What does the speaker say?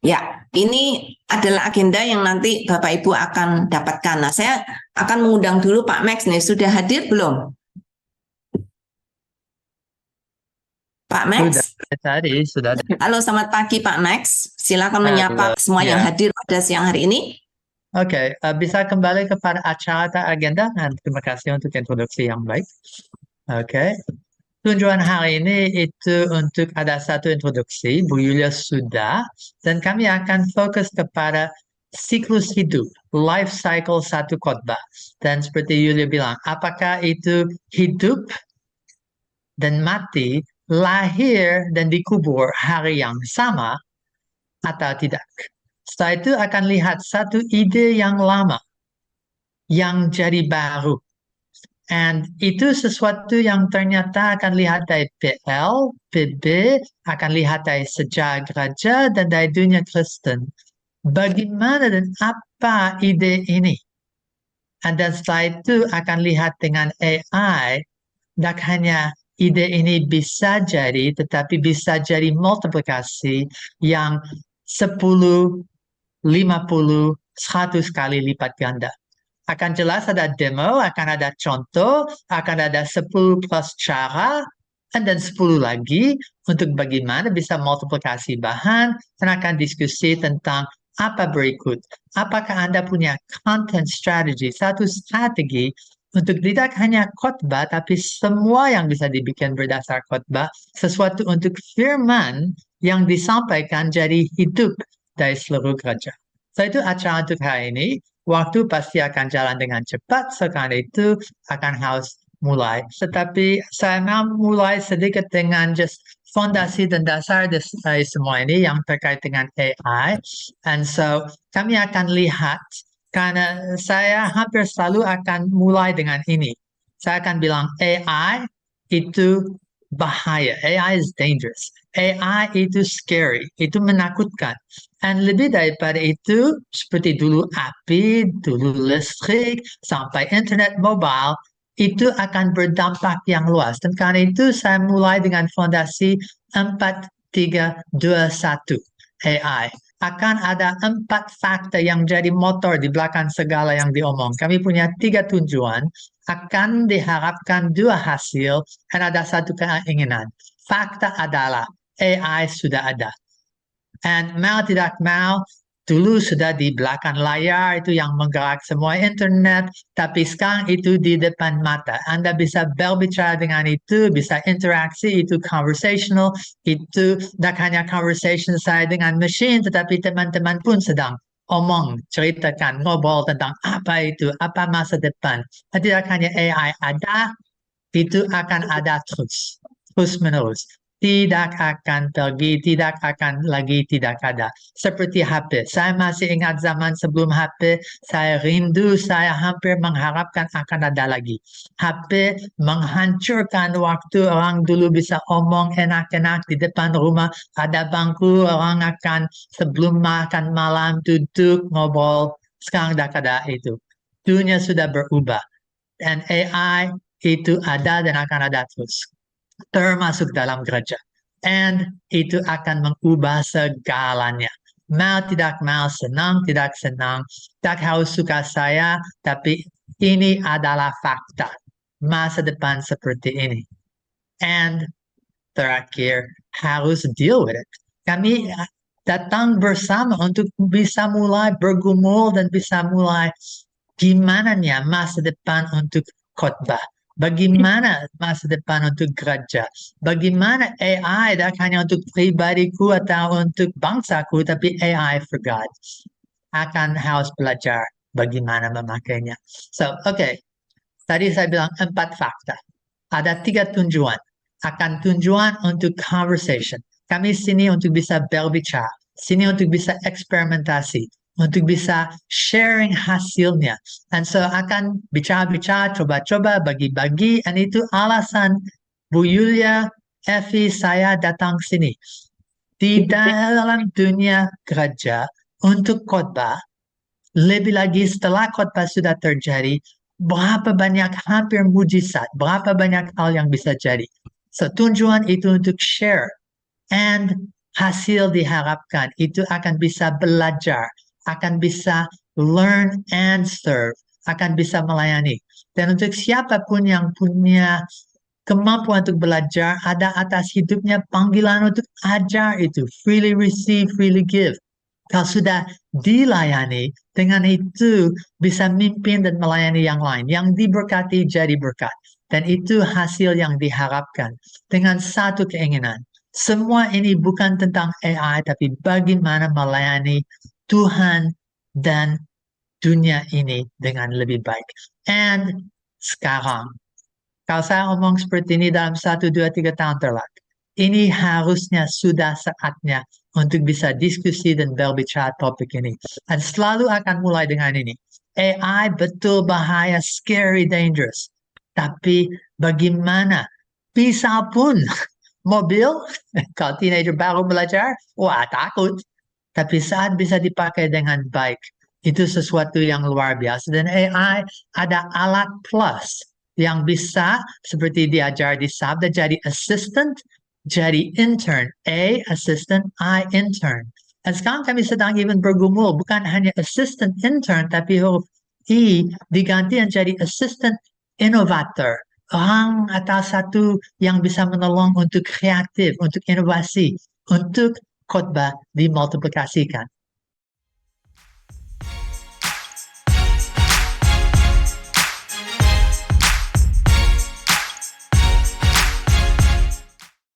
Ya, ini adalah agenda yang nanti Bapak Ibu akan dapatkan. Nah, saya akan mengundang dulu Pak Max nih. Sudah hadir belum? Pak Max? Sudah, tadi sudah. Halo, selamat pagi Pak Max. Silakan menyapa Halo, semua yang ya. hadir pada siang hari ini. Oke, bisa kembali kepada acara agenda dan terima kasih untuk introduksi yang baik. Oke, tujuan hari ini itu untuk ada satu introduksi, Bu Yulia sudah, dan kami akan fokus kepada siklus hidup, life cycle satu khotbah. Dan seperti Yulia bilang, apakah itu hidup dan mati, lahir dan dikubur hari yang sama atau tidak? Setelah itu akan lihat satu ide yang lama yang jadi baru. And itu sesuatu yang ternyata akan lihat dari PL, PB, akan lihat dari sejarah gereja dan dari dunia Kristen. Bagaimana dan apa ide ini? Dan setelah itu akan lihat dengan AI, tak hanya ide ini bisa jadi, tetapi bisa jadi multiplikasi yang 10, 50, 100 kali lipat ganda. Akan jelas ada demo, akan ada contoh, akan ada 10 plus cara, dan 10 lagi untuk bagaimana bisa multiplikasi bahan, dan akan diskusi tentang apa berikut. Apakah Anda punya content strategy, satu strategi untuk tidak hanya khotbah, tapi semua yang bisa dibikin berdasar khotbah, sesuatu untuk firman yang disampaikan jadi hidup dari seluruh gereja. So itu acara untuk hari ini. Waktu pasti akan jalan dengan cepat, sekarang itu akan harus mulai. Tetapi saya mau mulai sedikit dengan just fondasi dan dasar dari semua ini yang terkait dengan AI. And so kami akan lihat, karena saya hampir selalu akan mulai dengan ini. Saya akan bilang AI itu bahaya. AI is dangerous. AI itu scary. Itu menakutkan. Dan lebih daripada itu, seperti dulu api, dulu listrik, sampai internet mobile, itu akan berdampak yang luas. Dan karena itu saya mulai dengan fondasi 4, 3, 2, 1 AI. Akan ada 4 fakta yang jadi motor di belakang segala yang diomong. Kami punya 3 tujuan, akan diharapkan 2 hasil, dan ada 1 keinginan. Fakta adalah AI sudah ada. And mau tidak mau, dulu sudah di belakang layar itu yang menggerak semua internet, tapi sekarang itu di depan mata. Anda bisa berbicara dengan itu, bisa interaksi, itu conversational, itu tidak hanya conversation saya dengan mesin, tetapi teman-teman pun sedang omong, ceritakan, ngobrol tentang apa itu, apa masa depan. Tidak hanya AI ada, itu akan ada terus menerus. Tidak akan pergi, tidak akan lagi tidak ada. Seperti HP. Saya masih ingat zaman sebelum HP, saya rindu, saya hampir mengharapkan akan ada lagi. HP menghancurkan waktu orang dulu bisa omong enak-enak di depan rumah, ada bangku, orang akan sebelum makan malam duduk ngobrol. Sekarang tidak ada itu. Dunia sudah berubah. Dan AI itu ada dan akan ada terus, termasuk dalam gereja. And itu akan mengubah segalanya. Mau tidak mau, senang tidak senang, tak harus suka saya, tapi ini adalah fakta. Masa depan seperti ini. And terakhir, harus deal with it. Kami datang bersama untuk bisa mulai bergumul dan bisa mulai gimana nya masa depan untuk khotbah. Bagaimana masa depan untuk gereja? Bagaimana AI tidak hanya untuk pribadiku atau untuk bangsaku, tapi AI for God. Akan harus belajar bagaimana memakainya. So, okay. Tadi saya bilang 4 fakta. Ada 3 tujuan. Akan tujuan untuk conversation. Kami sini untuk bisa berbicara. Sini untuk bisa eksperimentasi. Untuk bisa sharing hasilnya. Dan so akan bicara-bicara, coba-coba, bagi-bagi. Dan itu alasan Bu Yulia, Effie, saya datang sini. Di dalam dunia gereja untuk khotbah, lebih lagi setelah khotbah sudah terjadi, berapa banyak hampir mujizat, berapa banyak hal yang bisa jadi. So tujuan itu untuk share. And hasil diharapkan itu akan bisa belajar, akan bisa learn and serve, akan bisa melayani. Dan untuk siapapun yang punya kemampuan untuk belajar, ada atas hidupnya panggilan untuk ajar itu. Freely receive, freely give. Kalau sudah dilayani, dengan itu bisa mimpin dan melayani yang lain. Yang diberkati jadi berkat. Dan itu hasil yang diharapkan. Dengan satu keinginan. Semua ini bukan tentang AI, tapi bagaimana melayani Tuhan dan dunia ini dengan lebih baik. And sekarang, kalau saya ngomong seperti ini dalam 1, 2, 3 tahun terlak, ini harusnya sudah saatnya untuk bisa diskusi dan berbicara topik ini. Dan selalu akan mulai dengan ini. AI betul bahaya, scary, dangerous. Tapi bagaimana? Pisau pun, mobil, kalau teenager baru belajar, wah takut. Tapi saat bisa dipakai dengan baik, itu sesuatu yang luar biasa. Dan AI ada alat plus yang bisa seperti diajar di Sabda jadi assistant, jadi intern. A, assistant, I, intern. Dan sekarang kami sedang even bergumul, bukan hanya assistant intern, tapi huruf I diganti menjadi assistant innovator. Orang atau satu yang bisa menolong untuk kreatif, untuk inovasi, untuk khotbah dimultiplikasikan.